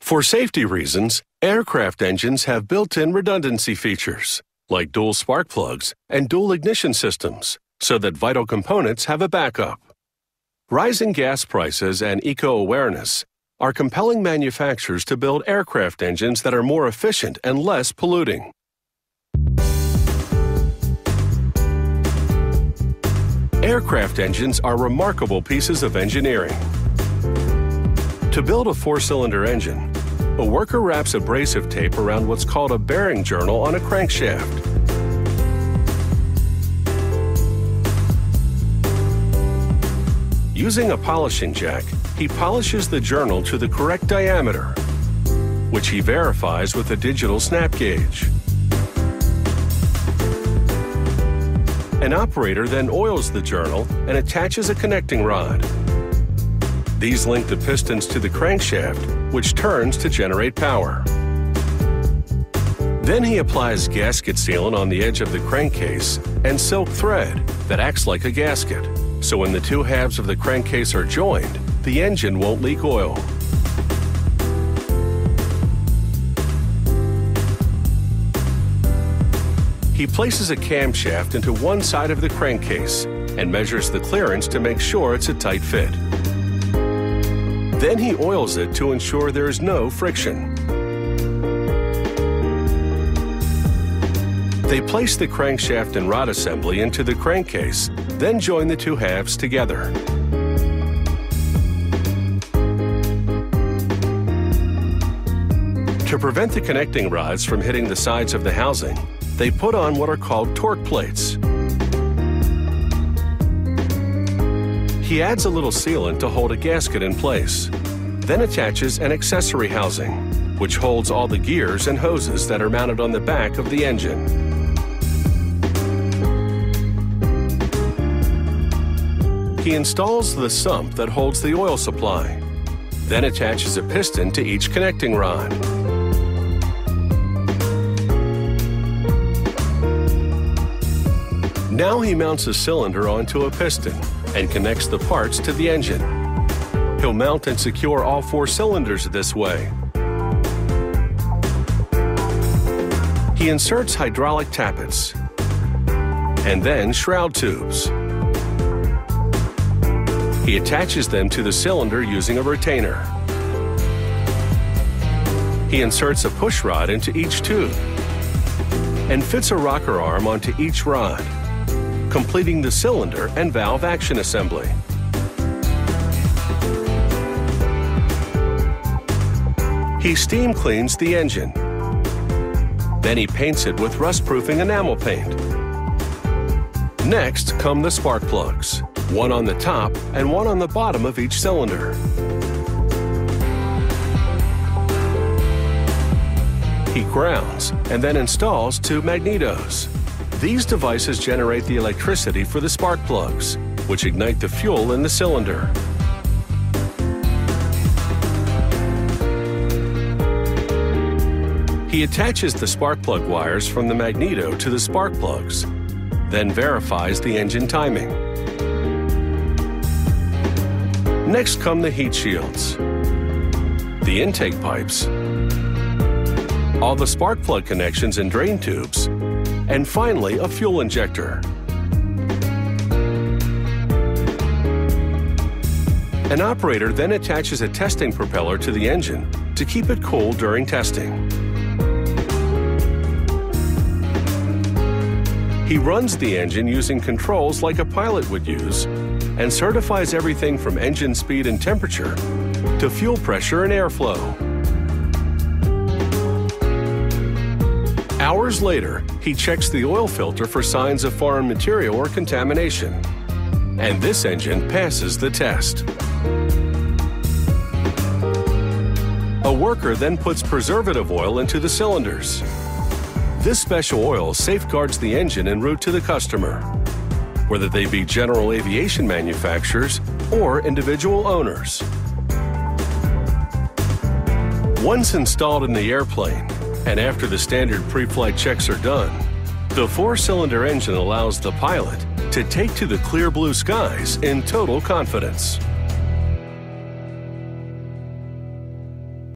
For safety reasons, aircraft engines have built-in redundancy features, like dual spark plugs and dual ignition systems, so that vital components have a backup. Rising gas prices and eco-awareness are compelling manufacturers to build aircraft engines that are more efficient and less polluting. Aircraft engines are remarkable pieces of engineering. To build a four-cylinder engine, a worker wraps abrasive tape around what's called a bearing journal on a crankshaft. Using a polishing jack, he polishes the journal to the correct diameter, which he verifies with a digital snap gauge. An operator then oils the journal and attaches a connecting rod. These link the pistons to the crankshaft, which turns to generate power. Then he applies gasket sealant on the edge of the crankcase and silk thread that acts like a gasket, so when the two halves of the crankcase are joined, the engine won't leak oil. He places a camshaft into one side of the crankcase and measures the clearance to make sure it's a tight fit. Then he oils it to ensure there is no friction. They place the crankshaft and rod assembly into the crankcase, then join the two halves together. To prevent the connecting rods from hitting the sides of the housing, they put on what are called torque plates. He adds a little sealant to hold a gasket in place, then attaches an accessory housing, which holds all the gears and hoses that are mounted on the back of the engine. He installs the sump that holds the oil supply, then attaches a piston to each connecting rod. Now he mounts a cylinder onto a piston and connects the parts to the engine. He'll mount and secure all four cylinders this way. He inserts hydraulic tappets and then shroud tubes. He attaches them to the cylinder using a retainer. He inserts a push rod into each tube and fits a rocker arm onto each rod, completing the cylinder and valve action assembly. He steam cleans the engine. Then he paints it with rust-proofing enamel paint. Next come the spark plugs, one on the top and one on the bottom of each cylinder. He grounds and then installs two magnetos. These devices generate the electricity for the spark plugs, which ignite the fuel in the cylinder. He attaches the spark plug wires from the magneto to the spark plugs, then verifies the engine timing. Next come the heat shields, the intake pipes, all the spark plug connections and drain tubes, and finally a fuel injector. An operator then attaches a testing propeller to the engine to keep it cool during testing. He runs the engine using controls like a pilot would use and certifies everything from engine speed and temperature to fuel pressure and airflow. Hours later, he checks the oil filter for signs of foreign material or contamination. And this engine passes the test. A worker then puts preservative oil into the cylinders. This special oil safeguards the engine en route to the customer, whether they be general aviation manufacturers or individual owners. Once installed in the airplane, and after the standard pre-flight checks are done, the four-cylinder engine allows the pilot to take to the clear blue skies in total confidence.